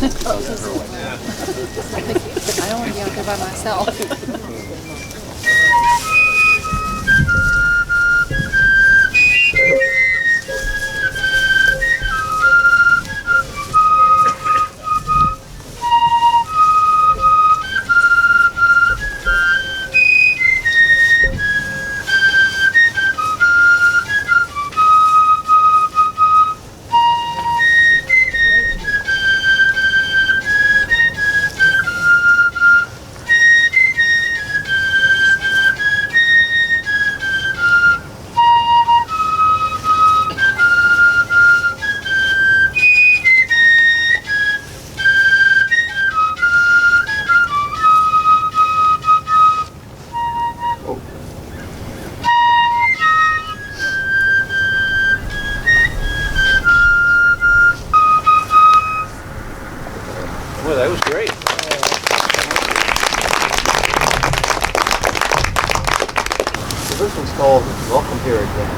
I don't want to be out there by myself. Well, that was great. So this one's called Welcome Here Again.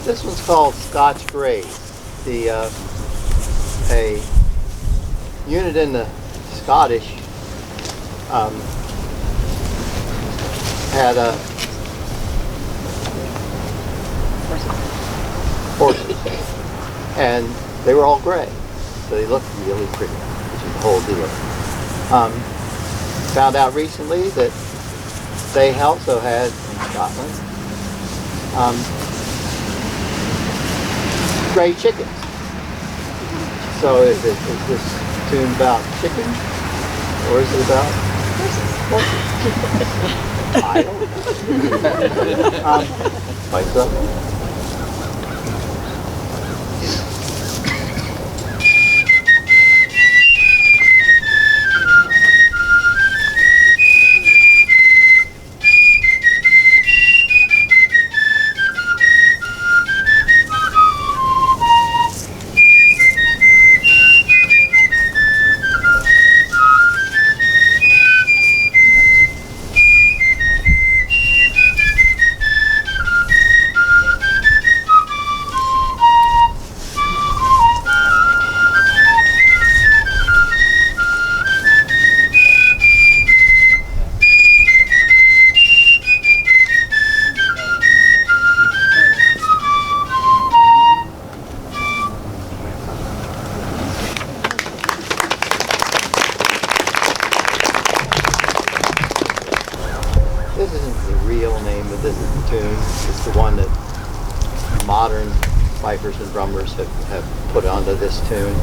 This one's called Scotch Grays. A unit in the Scottish had horses, and they were all gray, so they looked really pretty, which is the whole deal. Found out recently that they also had in Scotland gray chickens. So is this tune about chickens, or is it about horses? I don't know. Mike's up. This isn't the real name of this tune. It's the one that modern fifers and drummers have put onto this tune.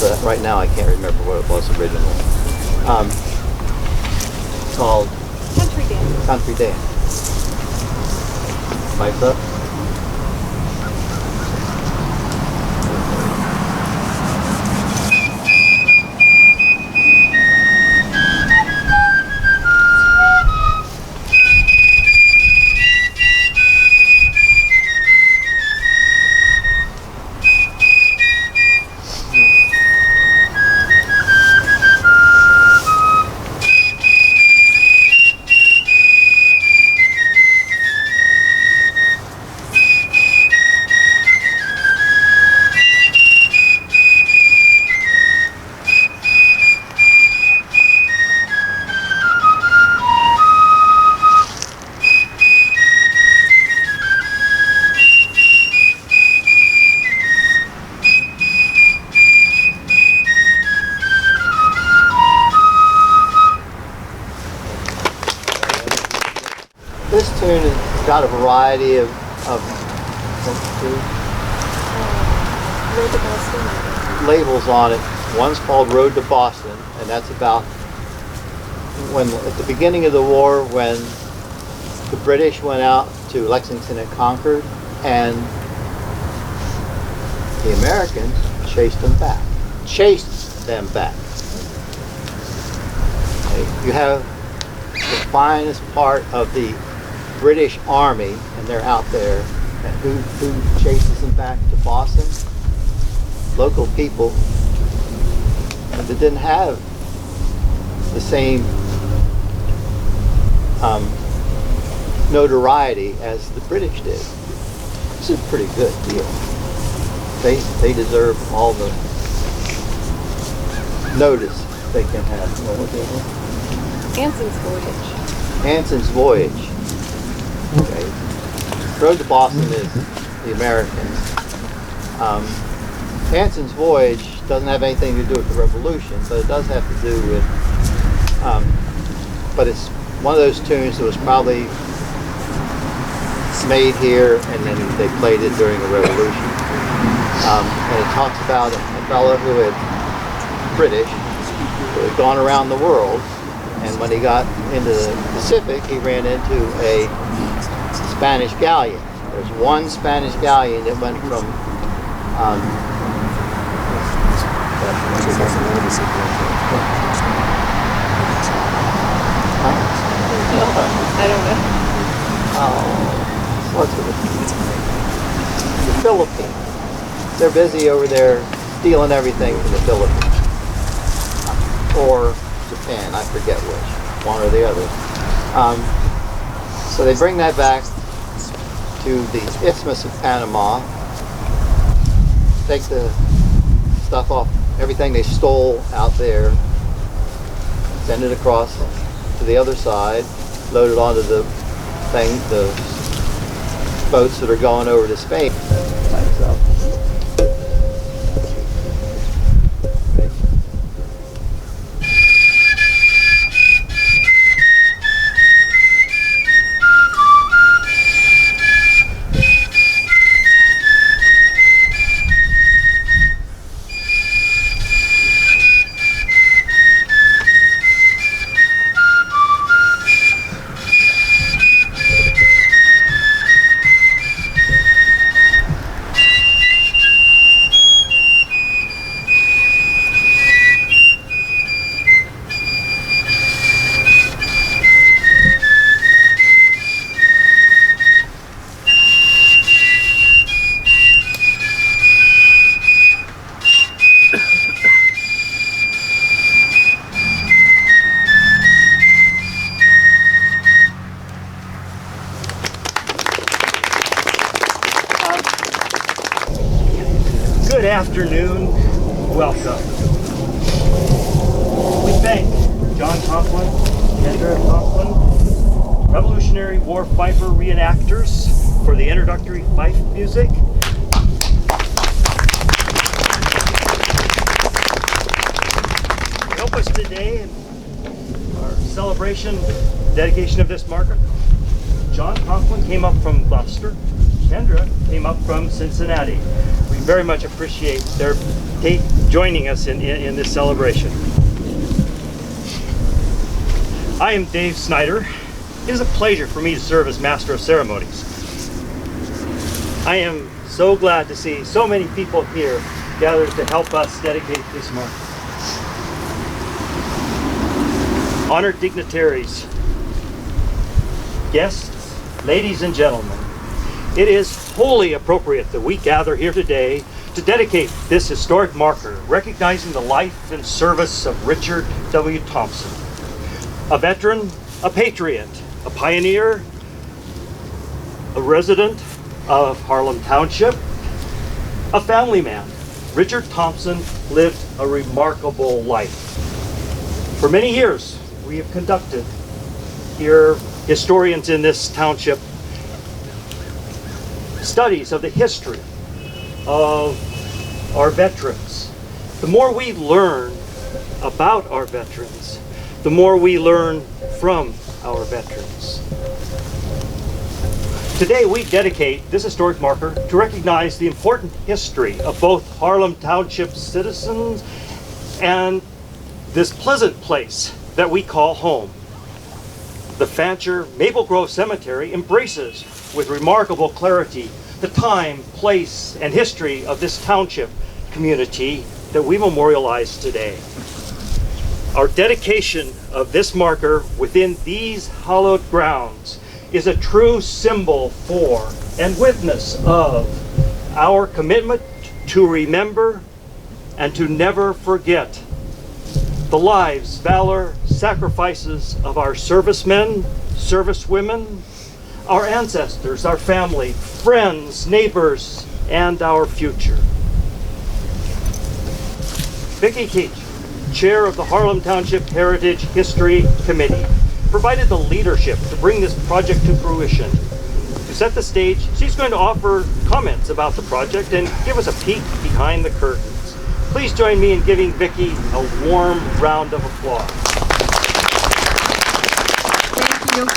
But right now I can't remember what it was originally. It's called Country Dance. Country Dance. Mike's up. This tune has got a variety of of Road to Boston. labels on it. One's called Road to Boston, and that's about when, at the beginning of the war, when the British went out to Lexington and Concord, and the Americans chased them back. Okay. You have the finest part of the British Army, and they're out there. And who chases them back to Boston? Local people that didn't have the same notoriety as the British did. This is a pretty good deal. They deserve all the notice they can have. Anson's Voyage. Anson's Voyage. Okay. Road to Boston is the Americans. Anson's Voyage doesn't have anything to do with the Revolution, but it does have to do with, but it's one of those tunes that was probably made here and then they played it during the Revolution. And it talks about a fellow who had, British, who had gone around the world, and when he got into the Pacific, he ran into a Spanish galleon. There's one Spanish galleon that went from I don't know. What's it? The Philippines. They're busy over there stealing everything from the Philippines. Or Japan, I forget which, one or the other. So they bring that back to the Isthmus of Panama, take the stuff off, everything they stole out there, send it across to the other side, load it onto the boats that are going over to Spain. Good afternoon, welcome. We thank John Thompson, Andrew Thompson, Revolutionary War Fifer reenactors for the introductory fife music. Help us today in our celebration, dedication of this marker. John Thompson came up from Gloucester. Kendra came up from Cincinnati. We very much appreciate their joining us in this celebration. I am Dave Snyder. It is a pleasure for me to serve as Master of Ceremonies. I am so glad to see so many people here gathered to help us dedicate this marker. Honored dignitaries, guests, ladies and gentlemen, it is wholly appropriate that we gather here today to dedicate this historic marker, recognizing the life and service of Richard W. Thompson, a veteran, a patriot, a pioneer, a resident of Harlem Township, a family man. Richard Thompson lived a remarkable life. For many years, we have conducted here, historians in this township, studies of the history of our veterans. The more we learn about our veterans, the more we learn from our veterans. Today we dedicate this historic marker to recognize the important history of both Harlem Township citizens and this pleasant place that we call home. The Fancher Maple Grove Cemetery embraces with remarkable clarity the time, place, and history of this township community that we memorialize today. Our dedication of this marker within these hallowed grounds is a true symbol for and witness of our commitment to remember and to never forget the lives, valor, sacrifices of our servicemen, servicewomen, our ancestors, our family, friends, neighbors, and our future. Vicki Keach, Chair of the Harlem Township Heritage History Committee, provided the leadership to bring this project to fruition. To set the stage, she's going to offer comments about the project and give us a peek behind the curtains. Please join me in giving Vicki a warm round of applause. Thank you.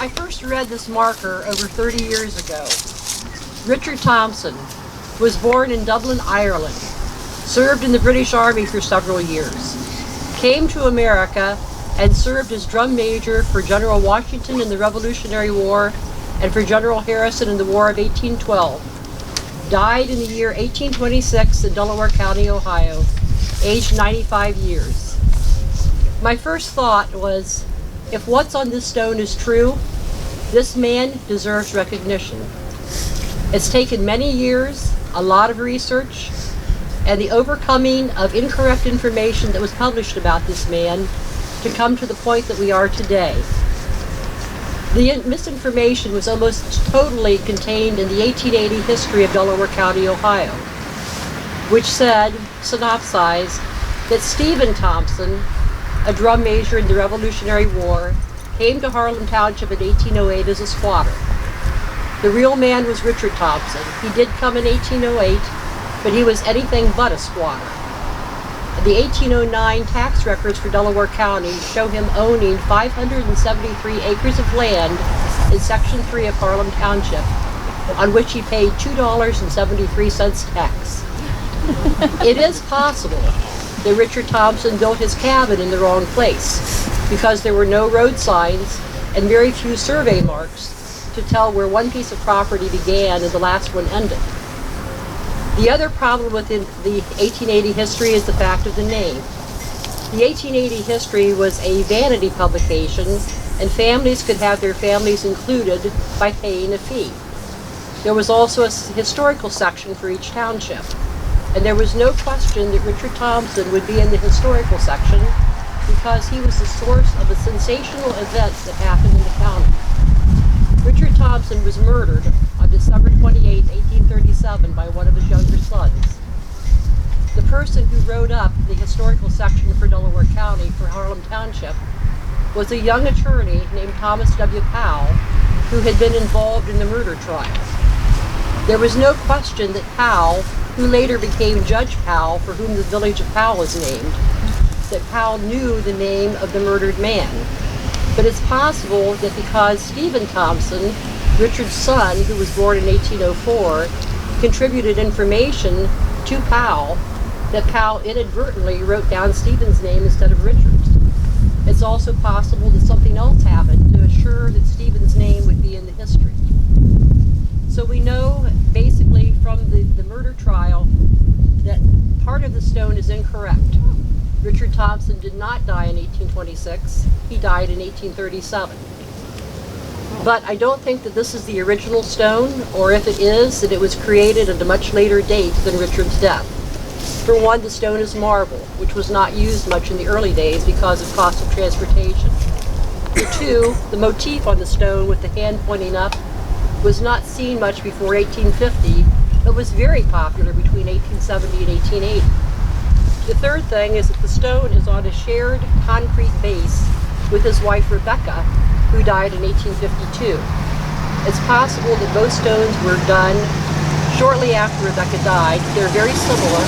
I first read this marker over 30 years ago. Richard Thompson was born in Dublin, Ireland, served in the British Army for several years, came to America and served as drum major for General Washington in the Revolutionary War and for General Harrison in the War of 1812. Died in the year 1826 in Delaware County, Ohio, aged 95 years. My first thought was, if what's on this stone is true, this man deserves recognition. It's taken many years, a lot of research, and the overcoming of incorrect information that was published about this man to come to the point that we are today. The misinformation was almost totally contained in the 1880 history of Delaware County, Ohio, which said, synopsized, that Stephen Thompson, a drum major in the Revolutionary War, came to Harlem Township in 1808 as a squatter. The real man was Richard Thompson. He did come in 1808, but he was anything but a squatter. The 1809 tax records for Delaware County show him owning 573 acres of land in Section 3 of Harlem Township, on which he paid $2.73 tax. It is possible that Richard Thompson built his cabin in the wrong place because there were no road signs and very few survey marks to tell where one piece of property began and the last one ended. The other problem with the 1880 history is the fact of the name. The 1880 history was a vanity publication, and families could have their families included by paying a fee. There was also a historical section for each township, and there was no question that Richard Thompson would be in the historical section because he was the source of a sensational event that happened in the county. Richard Thompson was murdered on December 28, 1837 by one of his younger sons. The person who wrote up the historical section for Delaware County for Harlem Township was a young attorney named Thomas W. Powell, who had been involved in the murder trial. There was no question that Powell, who later became Judge Powell, for whom the village of Powell is named, that Powell knew the name of the murdered man. But it's possible that because Stephen Thompson, Richard's son, who was born in 1804, contributed information to Powell, that Powell inadvertently wrote down Stephen's name instead of Richard's. It's also possible that something else happened to assure that Stephen's name would be in the history. So we know basically from the murder trial that part of the stone is incorrect. Richard Thompson did not die in 1826, he died in 1837. But I don't think that this is the original stone, or if it is, that it was created at a much later date than Richard's death. For one, the stone is marble, which was not used much in the early days because of cost of transportation. For two, the motif on the stone with the hand pointing up was not seen much before 1850, but was very popular between 1870 and 1880. The third thing is that the stone is on a shared concrete base with his wife Rebecca, who died in 1852. It's possible that both stones were done shortly after Rebecca died. They're very similar.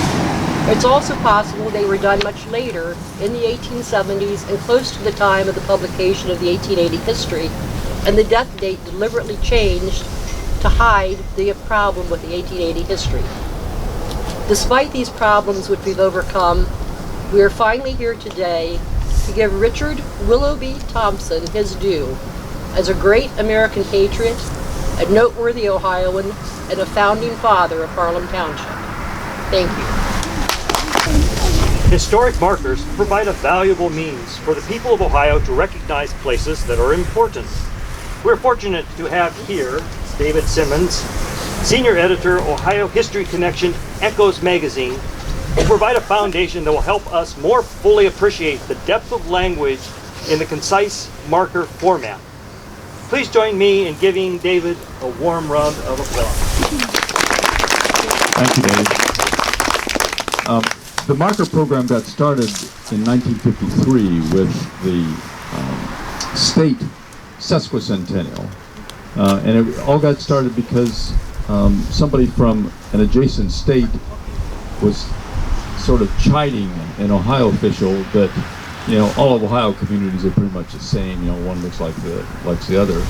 It's also possible they were done much later in the 1870s and close to the time of the publication of the 1880 history, and the death date deliberately changed to hide the problem with the 1880 history. Despite these problems which we've overcome, we are finally here today to give Richard Willoughby Thompson his due as a great American patriot, a noteworthy Ohioan, and a founding father of Harlem Township. Thank you. Historic markers provide a valuable means for the people of Ohio to recognize places that are important. We're fortunate to have here David Simmons, Senior Editor, Ohio History Connection, Echoes Magazine, will provide a foundation that will help us more fully appreciate the depth of language in the concise marker format. Please join me in giving David a warm round of applause. Thank you, David. The marker program got started in 1953 with the state sesquicentennial. And it all got started because somebody from an adjacent state was sort of chiding an Ohio official that, you know, all of Ohio communities are pretty much the same. You know, one looks like the other,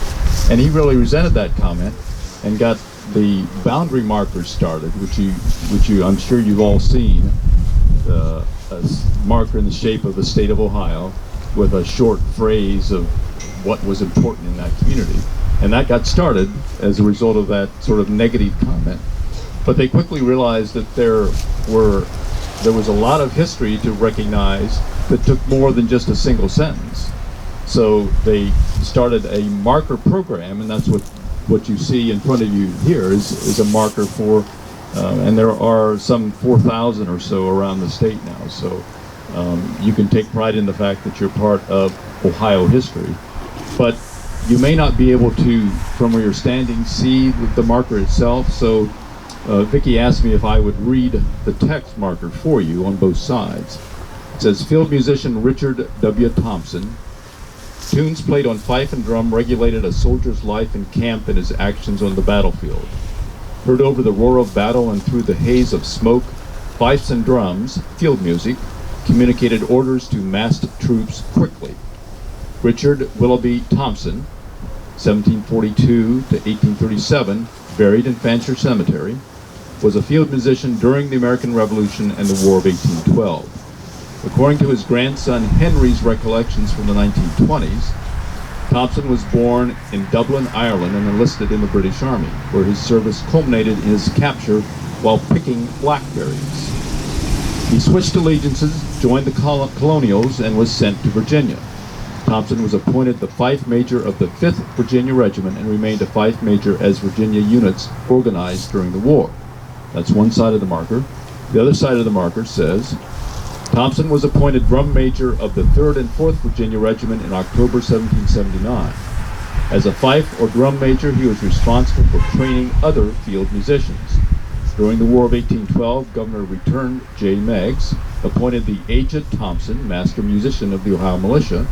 and he really resented that comment and got the boundary markers started, which you I'm sure you've all seen, a marker in the shape of the state of Ohio with a short phrase of what was important in that community. And that got started as a result of that sort of negative comment. But they quickly realized that there was a lot of history to recognize that took more than just a single sentence. So they started a marker program, and that's what you see in front of you here is a marker for, and there are some 4,000 or so around the state now. So you can take pride in the fact that you're part of Ohio history. But you may not be able to, from where you're standing, see the marker itself. So Vicki asked me if I would read the text marker for you on both sides. It says, field musician Richard W. Thompson. Tunes played on fife and drum regulated a soldier's life in camp and his actions on the battlefield. Heard over the roar of battle and through the haze of smoke, fifes and drums, field music, communicated orders to massed troops quickly. Richard Willoughby Thompson, 1742 to 1837, buried in Fancher Cemetery, was a field musician during the American Revolution and the War of 1812. According to his grandson Henry's recollections from the 1920s, Thompson was born in Dublin, Ireland, and enlisted in the British Army, where his service culminated in his capture while picking blackberries. He switched allegiances, joined the Colonials, and was sent to Virginia. Thompson was appointed the Fife Major of the 5th Virginia Regiment and remained a Fife Major as Virginia units organized during the war. That's one side of the marker. The other side of the marker says, Thompson was appointed Drum Major of the 3rd and 4th Virginia Regiment in October 1779. As a fife or drum major, he was responsible for training other field musicians. During the War of 1812, Governor Returned J. Meigs appointed the aged Thompson master musician of the Ohio Militia,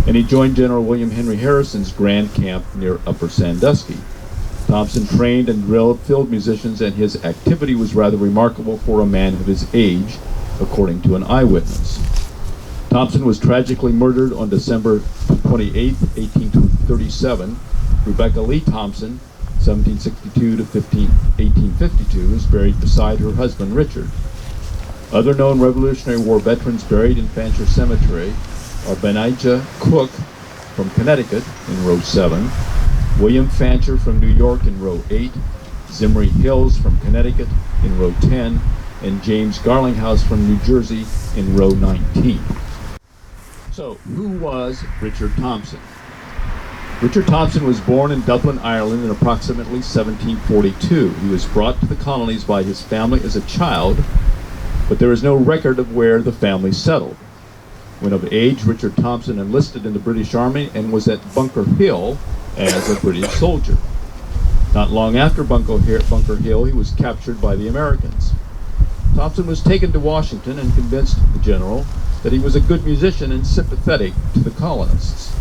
and he joined General William Henry Harrison's Grand Camp near Upper Sandusky. Thompson trained and drilled field musicians, and his activity was rather remarkable for a man of his age, according to an eyewitness. Thompson was tragically murdered on December 28, 1837. Rebecca Lee Thompson, 1762 to 1852, is buried beside her husband, Richard. Other known Revolutionary War veterans buried in Fancher Cemetery are Benijah Cook from Connecticut in row 7, William Fancher from New York in row 8, Zimri Hills from Connecticut in row 10, and James Garlinghouse from New Jersey in row 19. So, who was Richard Thompson? Richard Thompson was born in Dublin, Ireland in approximately 1742. He was brought to the colonies by his family as a child, but there is no record of where the family settled. When of age, Richard Thompson enlisted in the British Army and was at Bunker Hill as a British soldier. Not long after Bunker Hill, he was captured by the Americans. Thompson was taken to Washington and convinced the general that he was a good musician and sympathetic to the colonists.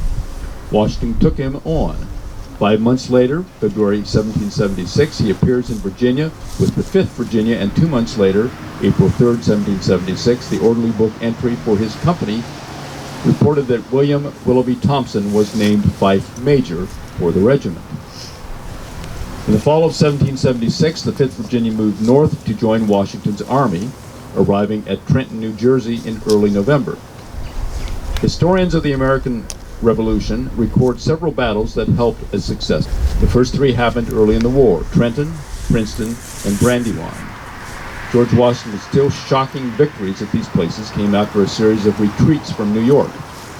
Washington took him on. 5 months later, February 1776, he appears in Virginia with the 5th Virginia, and 2 months later, April 3rd, 1776, the orderly book entry for his company reported that William Willoughby Thompson was named Fife Major for the regiment. In the fall of 1776, the 5th Virginia moved north to join Washington's army, arriving at Trenton, New Jersey in early November. Historians of the American Revolution record several battles that helped its success. The first three happened early in the war: Trenton, Princeton, and Brandywine. George Washington's still shocking victories at these places came after a series of retreats from New York,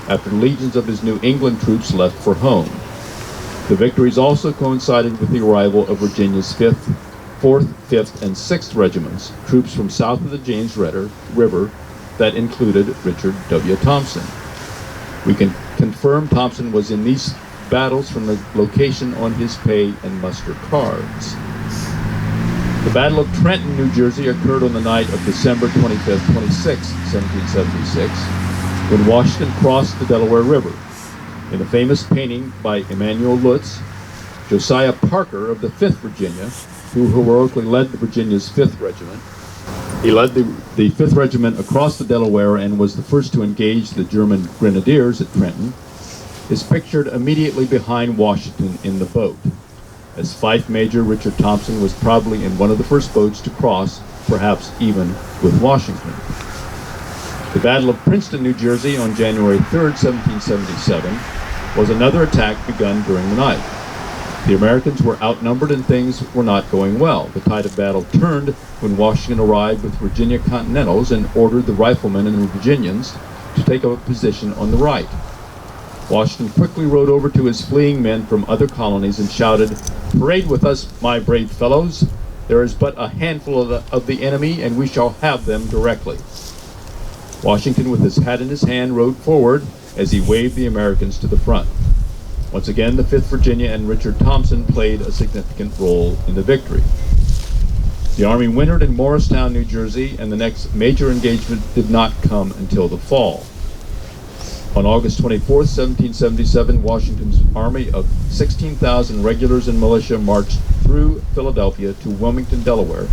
after legions of his New England troops left for home. The victories also coincided with the arrival of Virginia's 5th, 4th, 5th, and 6th regiments, troops from south of the James River that included Richard W. Thompson. We can confirm Thompson was in these battles from the location on his pay and muster cards. The Battle of Trenton, New Jersey occurred on the night of December 25th, 26th, 1776, when Washington crossed the Delaware River. In a famous painting by Emanuel Lutz, Josiah Parker of the 5th Virginia, who heroically led the Virginia's 5th Regiment, he led the 5th Regiment across the Delaware and was the first to engage the German grenadiers at Trenton, is pictured immediately behind Washington in the boat. As Fife Major Richard Thompson was probably in one of the first boats to cross, perhaps even with Washington. The Battle of Princeton, New Jersey on January 3rd, 1777 was another attack begun during the night. The Americans were outnumbered and things were not going well. The tide of battle turned when Washington arrived with Virginia Continentals and ordered the riflemen and the Virginians to take up a position on the right. Washington quickly rode over to his fleeing men from other colonies and shouted, "Parade with us, my brave fellows. There is but a handful of the enemy, and we shall have them directly." Washington, with his hat in his hand, rode forward as he waved the Americans to the front. Once again, the 5th Virginia and Richard Thompson played a significant role in the victory. The Army wintered in Morristown, New Jersey, and the next major engagement did not come until the fall. On August 24, 1777, Washington's army of 16,000 regulars and militia marched through Philadelphia to Wilmington, Delaware,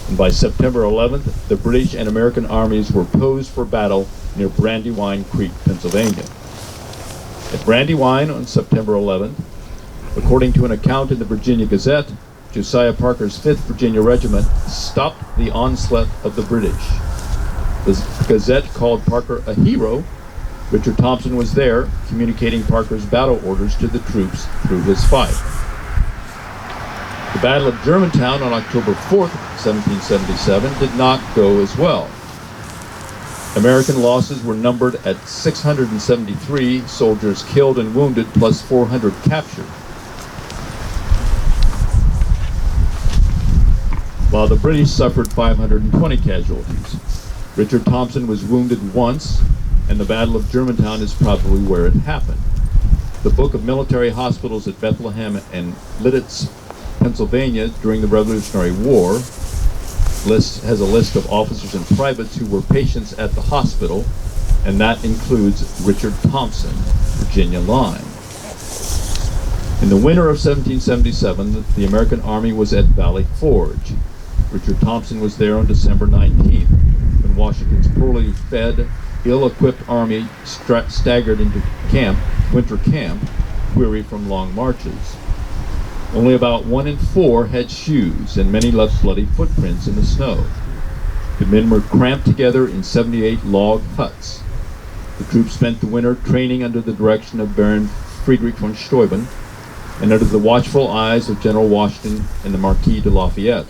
and by September 11th, the British and American armies were posed for battle near Brandywine Creek, Pennsylvania. At Brandywine on September 11th, according to an account in the Virginia Gazette, Josiah Parker's 5th Virginia Regiment stopped the onslaught of the British. The Gazette called Parker a hero. Richard Thompson was there, communicating Parker's battle orders to the troops through his fife. The Battle of Germantown on October 4th, 1777 did not go as well. American losses were numbered at 673 soldiers killed and wounded, plus 400 captured, while the British suffered 520 casualties. Richard Thompson was wounded once, and the Battle of Germantown is probably where it happened. The Book of Military Hospitals at Bethlehem and Lidditz, Pennsylvania during the Revolutionary War has a list of officers and privates who were patients at the hospital, and that includes Richard Thompson, Virginia line. In the winter of 1777, the American Army was at Valley Forge. Richard Thompson was there on December 19th, when Washington's poorly fed, ill-equipped army staggered into winter camp, weary from long marches. Only about 1 in 4 had shoes, and many left bloody footprints in the snow. The men were cramped together in 78 log huts. The troops spent the winter training under the direction of Baron Friedrich von Steuben and under the watchful eyes of General Washington and the Marquis de Lafayette.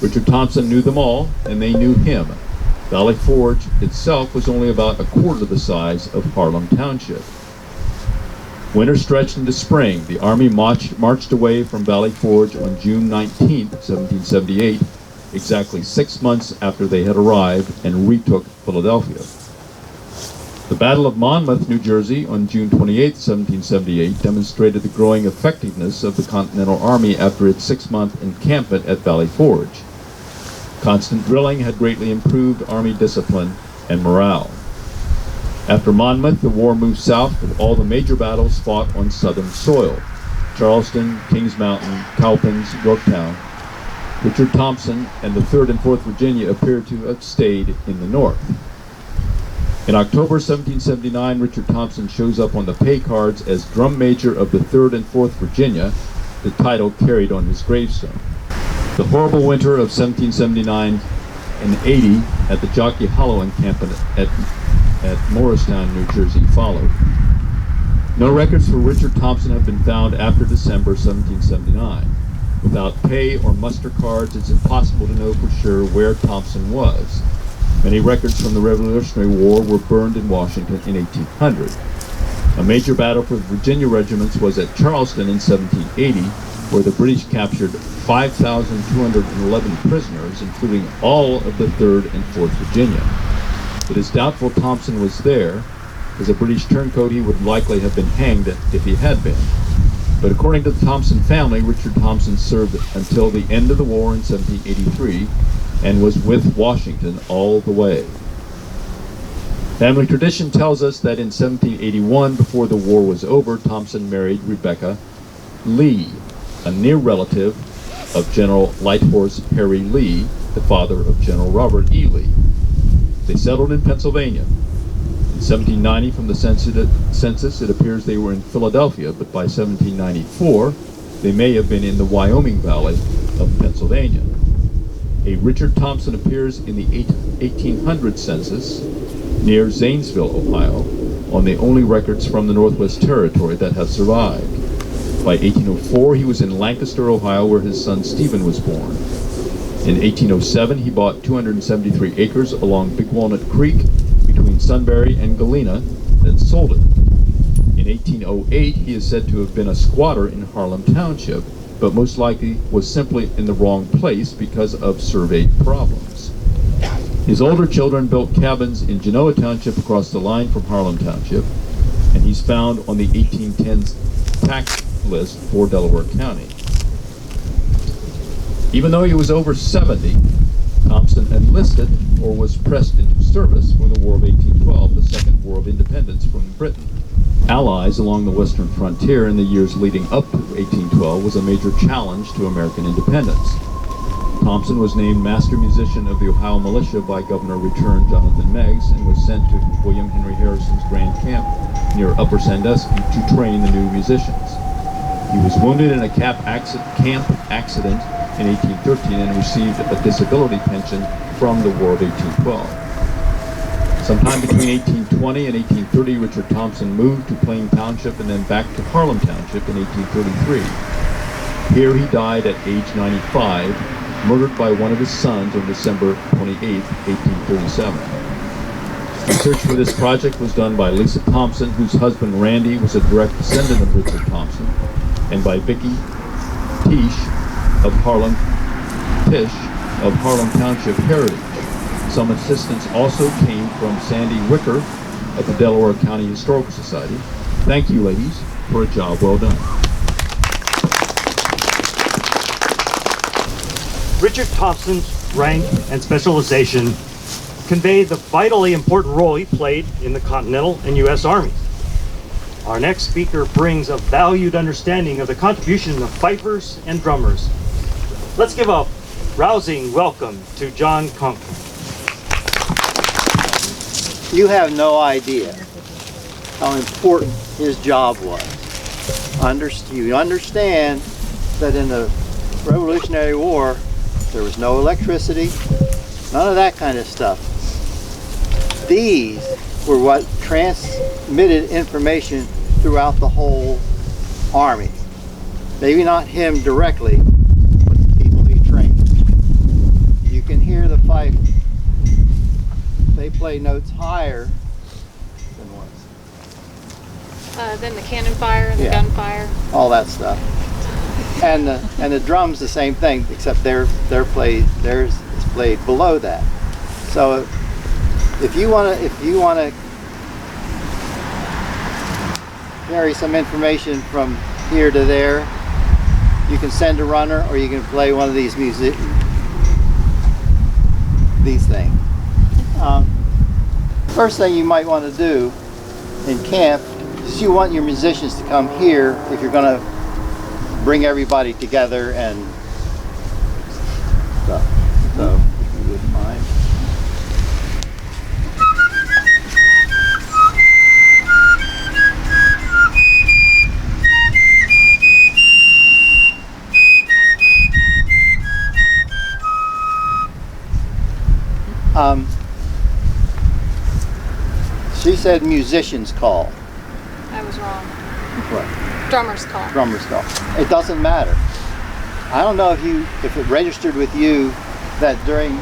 Richard Thompson knew them all, and they knew him. Valley Forge itself was only about a quarter the size of Harlem Township. Winter stretched into spring. The Army marched away from Valley Forge on June 19, 1778, exactly 6 months after they had arrived, and retook Philadelphia. The Battle of Monmouth, New Jersey, on June 28, 1778, demonstrated the growing effectiveness of the Continental Army after its 6-month encampment at Valley Forge. Constant drilling had greatly improved Army discipline and morale. After Monmouth, the war moved south with all the major battles fought on southern soil: Charleston, Kings Mountain, Cowpens, Yorktown. Richard Thompson and the 3rd and 4th Virginia appeared to have stayed in the north. In October 1779, Richard Thompson shows up on the pay cards as drum major of the 3rd and 4th Virginia, the title carried on his gravestone. The horrible winter of 1779 and 80 at the Jockey Hollow encampment at Morristown, New Jersey followed. No records for Richard Thompson have been found after December 1779. Without pay or muster cards, it's impossible to know for sure where Thompson was. Many records from the Revolutionary War were burned in Washington in 1800. A major battle for the Virginia regiments was at Charleston in 1780, where the British captured 5,211 prisoners, including all of the 3rd and 4th Virginia. It is doubtful Thompson was there. As a British turncoat, he would likely have been hanged if he had been. But according to the Thompson family, Richard Thompson served until the end of the war in 1783 and was with Washington all the way. Family tradition tells us that in 1781, before the war was over, Thompson married Rebecca Lee, a near relative of General Light Horse Harry Lee, the father of General Robert E. Lee. They settled in Pennsylvania. In 1790, from the census, it appears they were in Philadelphia, but by 1794, they may have been in the Wyoming Valley of Pennsylvania. A Richard Thompson appears in the 1800 census near Zanesville, Ohio, on the only records from the Northwest Territory that have survived. By 1804, he was in Lancaster, Ohio, where his son Stephen was born. In 1807, he bought 273 acres along Big Walnut Creek between Sunbury and Galena, then sold it. In 1808, he is said to have been a squatter in Harlem Township, but most likely was simply in the wrong place because of survey problems. His older children built cabins in Genoa Township across the line from Harlem Township, and he's found on the 1810s tax list for Delaware County. Even though he was over 70, Thompson enlisted or was pressed into service for the War of 1812, the Second War of Independence from Britain. Allies along the western frontier in the years leading up to 1812 was a major challenge to American independence. Thompson was named Master Musician of the Ohio Militia by Governor Returned Jonathan Meigs and was sent to William Henry Harrison's Grand Camp near Upper Sandusky to train the new musicians. He was wounded in a camp accident in 1813 and received a disability pension from the War of 1812. Sometime between 1820 and 1830, Richard Thompson moved to Plain Township and then back to Harlem Township in 1833. Here he died at age 95, murdered by one of his sons on December 28, 1837. Research for this project was done by Lisa Thompson, whose husband Randy was a direct descendant of Richard Thompson, and by Vicki Tish of Harlem Township Heritage. Some assistance also came from Sandy Wicker of the Delaware County Historical Society. Thank you, ladies, for a job well done. Richard Thompson's rank and specialization convey the vitally important role he played in the Continental and U.S. Armies. Our next speaker brings a valued understanding of the contribution of fifers and drummers. Let's give a rousing welcome to John Conklin. You have no idea how important his job was. You understand that in the Revolutionary War, there was no electricity, none of that kind of stuff. These were what transmitted information throughout the whole army. Maybe not him directly, but the people he trained. You can hear the fife. They play notes higher than what? Then the cannon fire and the gunfire. All that stuff. And the drums the same thing, except theirs is played below that. So if you want to carry some information from here to there, you can send a runner, or you can play one of these things. First thing you might want to do in camp is you want your musicians to come here if you're going to bring everybody together and stuff. So, if you wouldn't mind. She said musicians call. I was wrong. What? Drummer's call. Drummers call. It doesn't matter. I don't know if it registered with you that during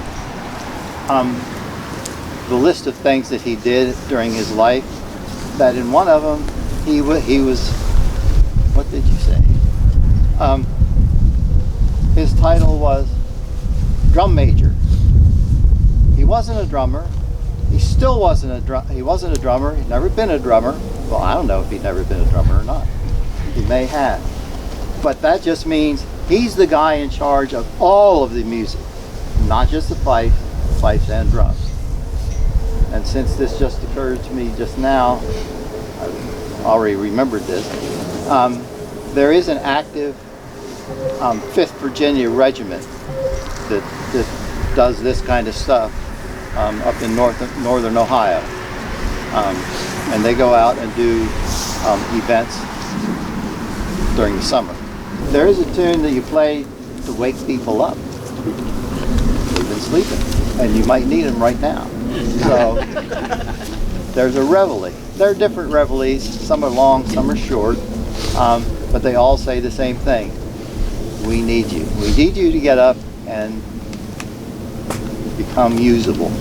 the list of things that he did during his life, that in one of them he was, what did you say? His title was drum major. He wasn't a drummer. He still wasn't he wasn't a drummer. He'd never been a drummer. Well, I don't know if he'd never been a drummer or not. He may have. But that just means he's the guy in charge of all of the music, not just the pipes and drums. And since this just occurred to me just now, I already remembered this, there is an active 5th Virginia regiment that does this kind of stuff up in northern Ohio. And they go out and do events during the summer. There is a tune that you play to wake people up. They've been sleeping, and you might need them right now. So there's a reveille. There are different reveilles. Some are long, some are short, but they all say the same thing. We need you. We need you to get up and become usable.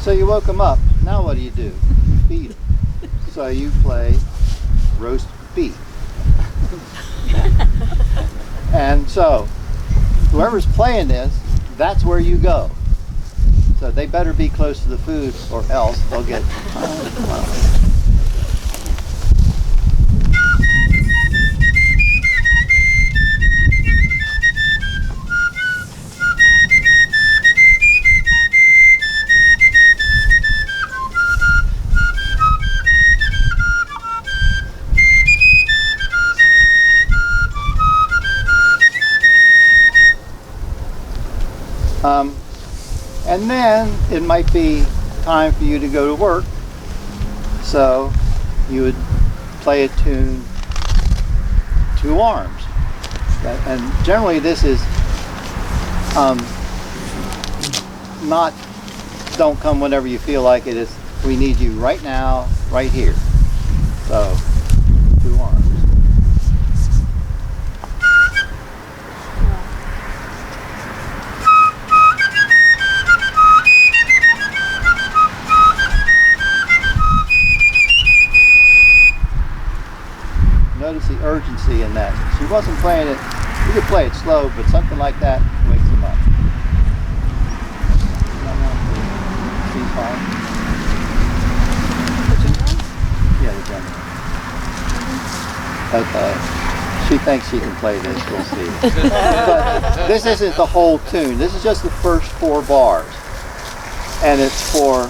So you woke them up. Now what do? You feed them. So you play roast beef. And so whoever's playing this, that's where you go. So they better be close to the food or else they'll get and then it might be time for you to go to work, so you would play a tune to arms. And generally this is not don't come whenever you feel like it. Is we need you right now, right here. So to arms. Notice the urgency in that. She wasn't playing it, you could play it slow, but something like that wakes them up. Yeah, the general. Okay. She thinks she can play this, we'll see. But this isn't the whole tune. This is just the first 4 bars. And it's for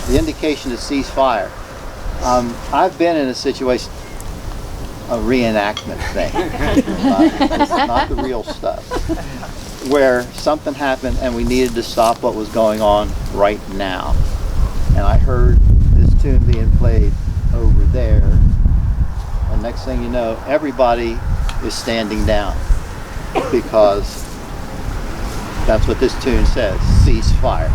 the indication to cease fire. I've been in a situation, a reenactment thing, not the real stuff, where something happened and we needed to stop what was going on right now. And I heard this tune being played over there, and next thing you know, everybody is standing down, because that's what this tune says, cease fire.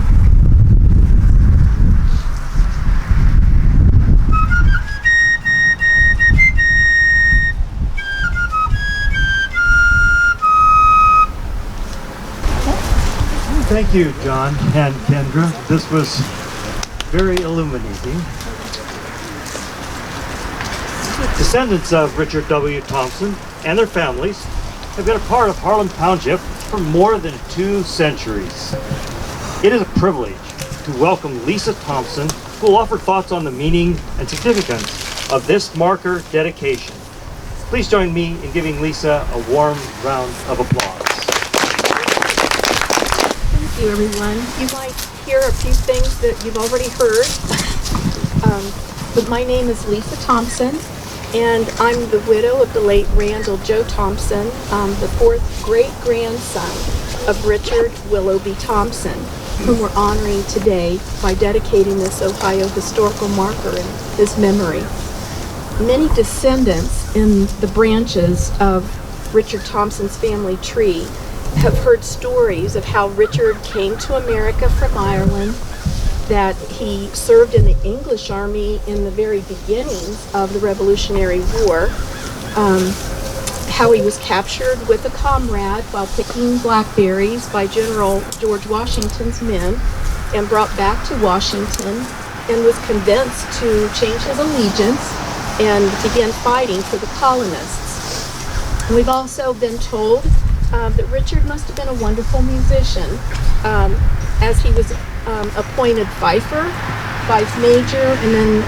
Thank you, John and Kendra. This was very illuminating. Descendants of Richard W. Thompson and their families have been a part of Harlem Township for more than 2 centuries. It is a privilege to welcome Lisa Thompson, who will offer thoughts on the meaning and significance of this marker dedication. Please join me in giving Lisa a warm round of applause. Thank you, everyone. You might hear a few things that you've already heard, but my name is Lisa Thompson, and I'm the widow of the late Randall Joe Thompson, the fourth great-grandson of Richard Willoughby Thompson, whom we're honoring today by dedicating this Ohio historical marker in his memory. Many descendants in the branches of Richard Thompson's family tree have heard stories of how Richard came to America from Ireland, that he served in the English army in the very beginnings of the Revolutionary War, how he was captured with a comrade while picking blackberries by General George Washington's men and brought back to Washington, and was convinced to change his allegiance and began fighting for the colonists. We've also been told that Richard must have been a wonderful musician, as he was appointed fifer, fife major, and then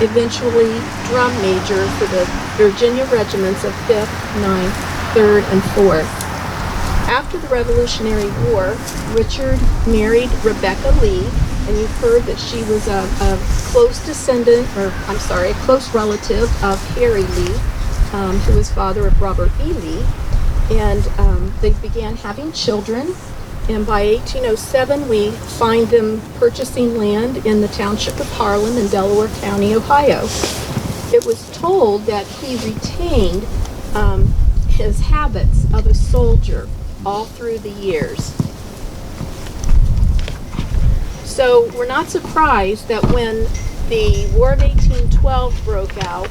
eventually drum major for the Virginia regiments of 5th, 9th, 3rd, and 4th. After the Revolutionary War, Richard married Rebecca Lee, and you've heard that she was a close relative of Harry Lee, who was father of Robert E. Lee, and they began having children. And by 1807, we find them purchasing land in the Township of Harlem in Delaware County, Ohio. It was told that he retained his habits of a soldier all through the years. So we're not surprised that when the War of 1812 broke out,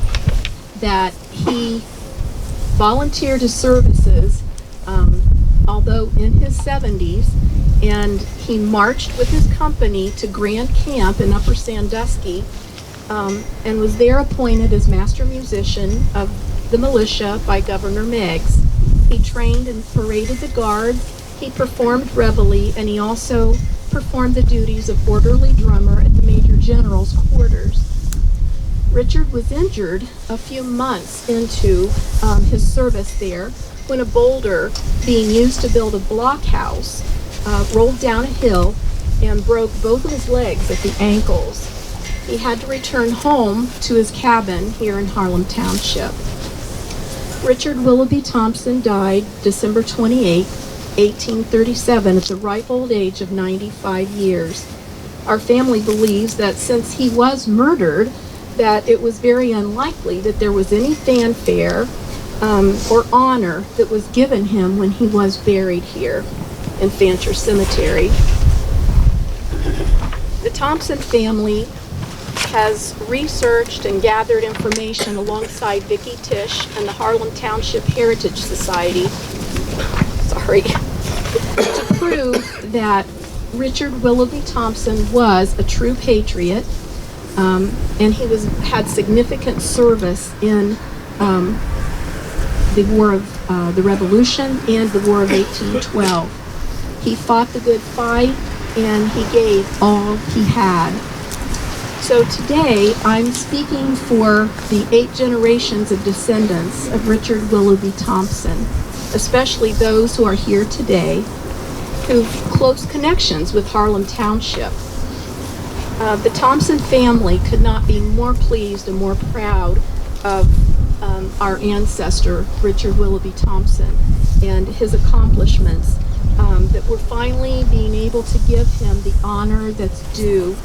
that he volunteered his services, although in his 70s, and he marched with his company to Grand Camp in Upper Sandusky, and was there appointed as master musician of the militia by Governor Meigs. He trained and paraded the guards, he performed reveille, and he also performed the duties of orderly drummer at the Major General's quarters. Richard was injured a few months into his service there when a boulder being used to build a blockhouse rolled down a hill and broke both of his legs at the ankles. He had to return home to his cabin here in Harlem Township. Richard Willoughby Thompson died December 28, 1837, at the ripe old age of 95 years. Our family believes that since he was murdered, that it was very unlikely that there was any fanfare or honor that was given him when he was buried here in Fancher Cemetery. The Thompson family has researched and gathered information alongside Vicki Tisch and the Harlem Township Heritage Society, to prove that Richard Willoughby Thompson was a true patriot, and he had significant service in the War of the Revolution and the War of 1812. He fought the good fight, and he gave all he had. So today, I'm speaking for the 8 generations of descendants of Richard Willoughby Thompson, especially those who are here today, who've close connections with Harlem Township. The Thompson family could not be more pleased and more proud of our ancestor, Richard Willoughby Thompson, and his accomplishments, that we're finally being able to give him the honor that's due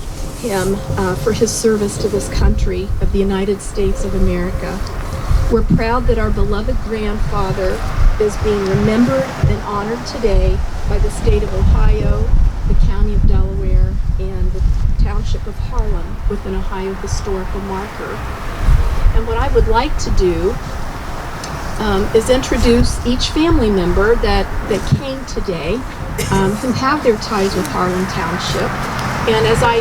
him for his service to this country of the United States of America. We're proud that our beloved grandfather is being remembered and honored today by the state of Ohio, the county of Delaware, and the township of Harlem with an Ohio historical marker. And what I would like to do is introduce each family member that came today, who have their ties with Harlem Township. And as I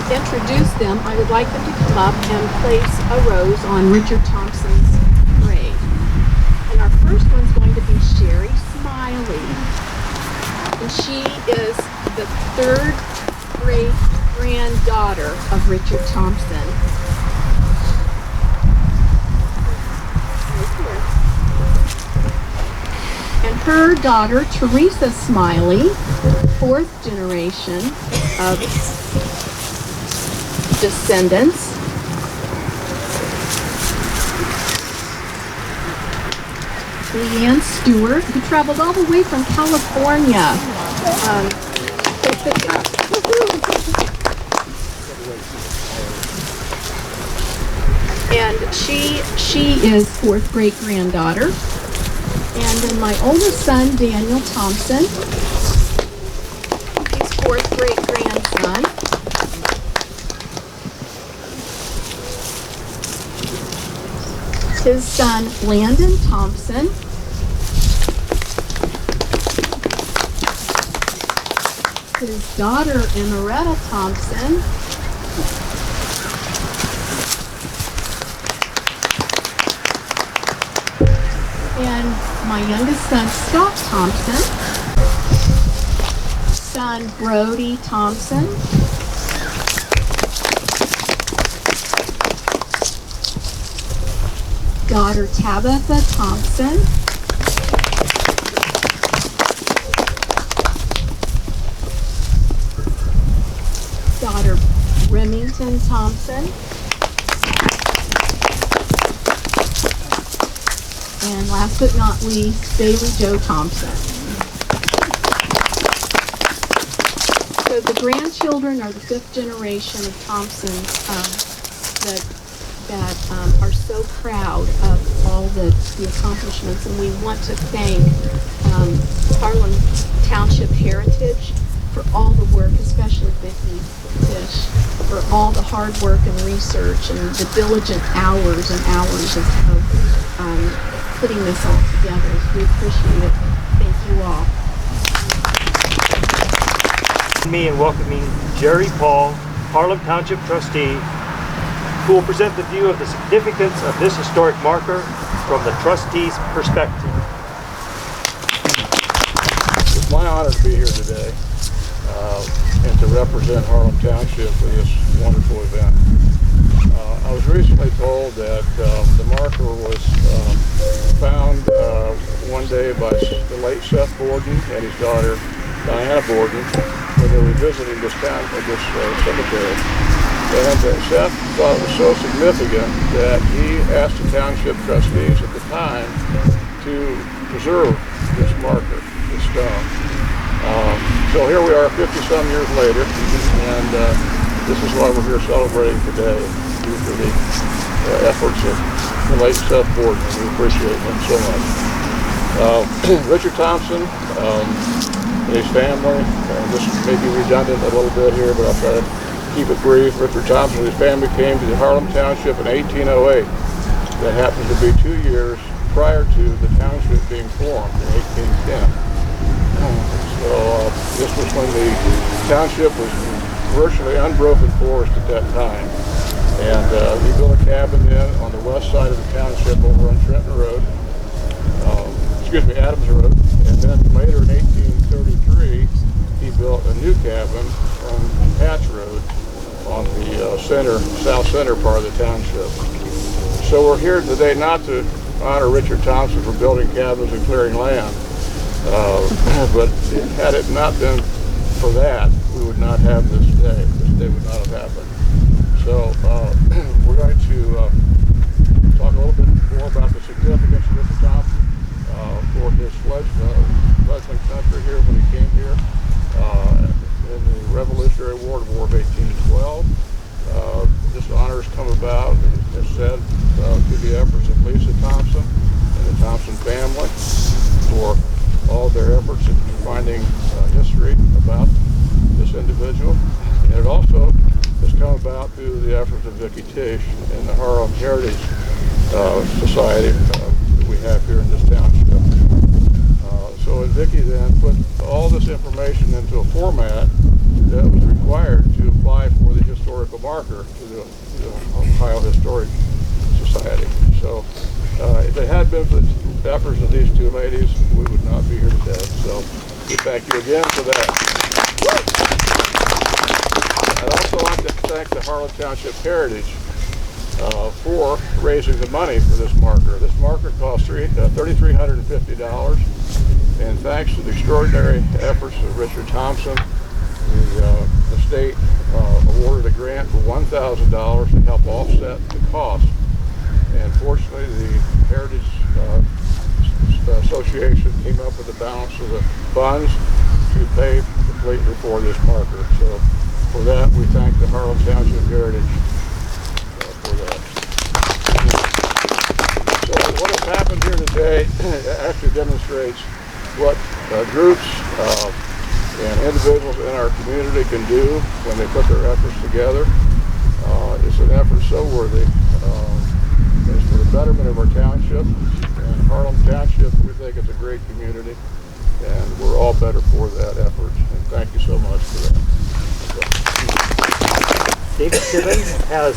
introduce them, I would like them to come up and place a rose on Richard Thompson's grave. And our first one's going to be Sherry Smiley. And she is the 3rd great granddaughter of Richard Thompson. And her daughter, Teresa Smiley, fourth generation of descendants. Leanne Stewart, who traveled all the way from California. And she is fourth great granddaughter. And then my oldest son, Daniel Thompson, he's fourth great grandson. His son, Landon Thompson. His daughter, Emeretta Thompson. And my youngest son, Scott Thompson. Son, Brody Thompson. Daughter, Tabitha Thompson. Daughter, Remington Thompson. And last but not least, Bailey Joe Thompson. So the grandchildren are the fifth generation of Thompsons that are so proud of all the accomplishments, and we want to thank Harlem Township Heritage for all the work, especially Vicki Tisch, for all the hard work and research and the diligent hours and hours of putting this all together. We appreciate it. Thank you all. Me and welcoming Jerry Paul, Harlem Township trustee, who will present the view of the significance of this historic marker from the trustee's perspective. It's my honor to be here today and to represent Harlem Township for this wonderful event. I was recently told that the marker was found one day by the late Seth Borden and his daughter Diana Borden when they were visiting this cemetery. And Seth thought it was so significant that he asked the township trustees at the time to preserve this marker, this stone. So here we are 50-some years later, and this is why we're here celebrating today, due to the efforts of the late Seth Borden. We appreciate him so much. Richard Thompson and his family, this may be redundant a little bit here, but I'll try to keep it brief. Richard Thompson and his family came to Harlem Township in 1808. That happened to be 2 years prior to the township being formed in 1810. So this was when the township was virtually unbroken forest at that time. And he built a cabin then on the west side of the township over on Trenton Road, Adams Road. And then later in 1833, he built a new cabin on Patch Road on the south center part of the township. So we're here today not to honor Richard Thompson for building cabins and clearing land, but had it not been for that, we would not have this day. This day would not have happened. So we're going to talk a little bit more about the significance of Richard Thompson for his fledgling country here when he came here in the Revolutionary War of 1812. This honor has come about, as said, through the efforts of Lisa Thompson and the Thompson family for all their efforts in finding history about this individual. And it also has come about through the efforts of Vicki Tisch and the Harlem Heritage Society that we have here in this township. So Vicki then put all this information into a format that was required to apply for the historical marker to the Ohio Historic Society. So if it had been for the efforts of these two ladies, we would not be here today. So we thank you again for that. I'd also like to thank the Harlem Township Heritage for raising the money for this marker. This marker cost $3,350. And thanks to the extraordinary efforts of Richard Thompson, the state awarded a grant for $1,000 to help offset the cost. And fortunately, the Heritage Association came up with the balance of the funds to pay completely for this marker. So for that, we thank the Harlem Township Heritage for that. So what has happened here today actually demonstrates what groups and individuals in our community can do when they put their efforts together. It's an effort so worthy. It's for the betterment of our township. And Harlem Township, we think it's a great community, and we're all better for that effort. And thank you so much for that. David Simmons has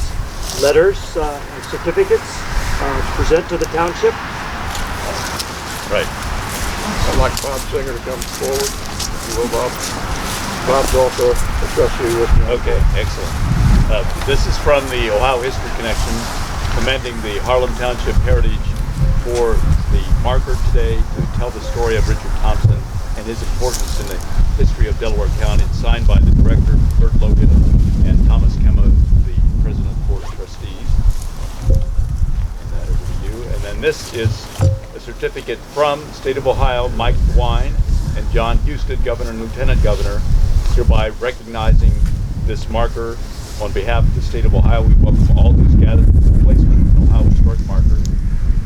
letters and certificates to present to the township. Right. I'd like Bob Singer to come forward. If you will, Bob. Bob's also a trustee with me. Okay, excellent. This is from the Ohio History Connection, commending the Harlem Township Heritage for the marker today to tell the story of Richard Thompson and his importance in the history of Delaware County. It's signed by the director, Bert Logan, and Thomas Kemma, the president of the Board of Trustees. And that over to you. And then this is a certificate from the state of Ohio, Mike DeWine and John Husted, Governor and Lieutenant Governor, hereby recognizing this marker. On behalf of the state of Ohio, we welcome all who's gathered for the placement of an Ohio historic marker.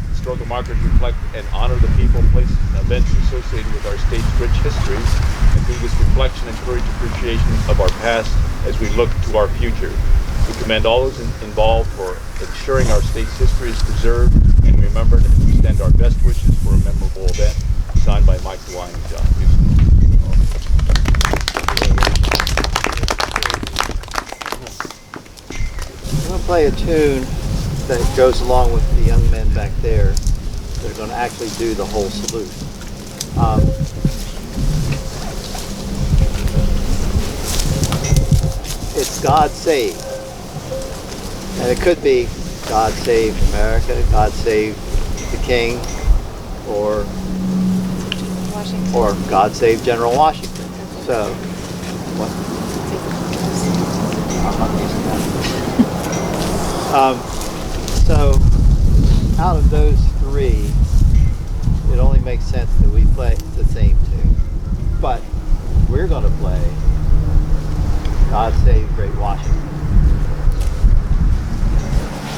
Historical markers reflect and honor the people, places, and events associated with our state's rich history, and through this reflection encourage appreciation of our past as we look to our future. We commend all those involved for ensuring our state's history is preserved and remembered, and we extend our best wishes for a memorable event. Signed by Mike DeWine and John Husted. I'm going to play a tune that goes along with the young men back there that are going to actually do the whole salute. It's God Save. And it could be God Save America, God Save the King, or God Save General Washington. So, what? I'm not using that. So, out of those three, it only makes sense that we play the same tune. But we're going to play God Save Great Washington,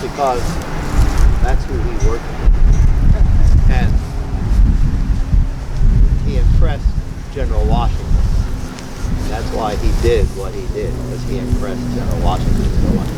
because that's who he worked with. And he impressed General Washington. That's why he did what he did, because he impressed General Washington so much.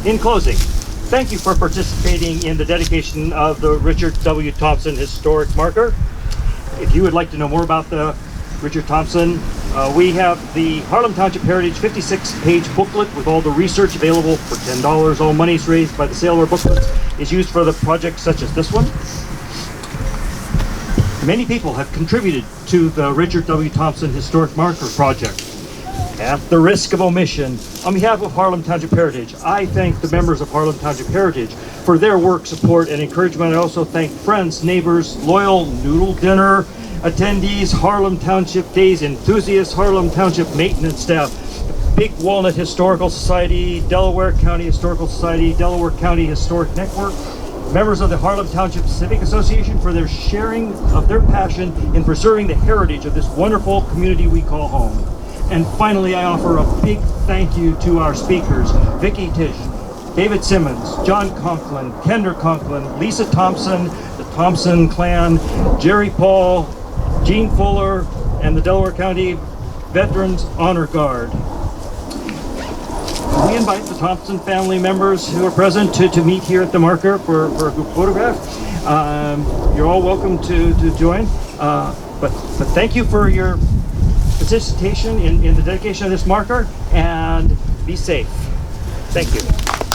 In closing, thank you for participating in the dedication of the Richard W. Thompson Historic Marker. If you would like to know more about the Richard Thompson, we have the Harlem Township Heritage 56-page booklet with all the research available for $10. All monies raised by the sale of our booklets is used for the projects such as this one. Many people have contributed to the Richard W. Thompson Historic Marker project. At the risk of omission, on behalf of Harlem Township Heritage, I thank the members of Harlem Township Heritage for their work, support, and encouragement. I also thank friends, neighbors, loyal noodle dinner attendees, Harlem Township Days enthusiasts, Harlem Township maintenance staff, Big Walnut Historical Society, Delaware County Historical Society, Delaware County Historic Network, members of the Harlem Township Civic Association for their sharing of their passion in preserving the heritage of this wonderful community we call home. And finally, I offer a big thank you to our speakers, Vicki Tisch, David Simmons, John Conklin, Kendra Conklin, Lisa Thompson, the Thompson clan, Jerry Paul, Gene Fuller, and the Delaware County Veterans Honor Guard. We invite the Thompson family members who are present to meet here at the marker for a group photograph. You're all welcome to join, but thank you for your participation in the dedication of this marker, and be safe. Thank you.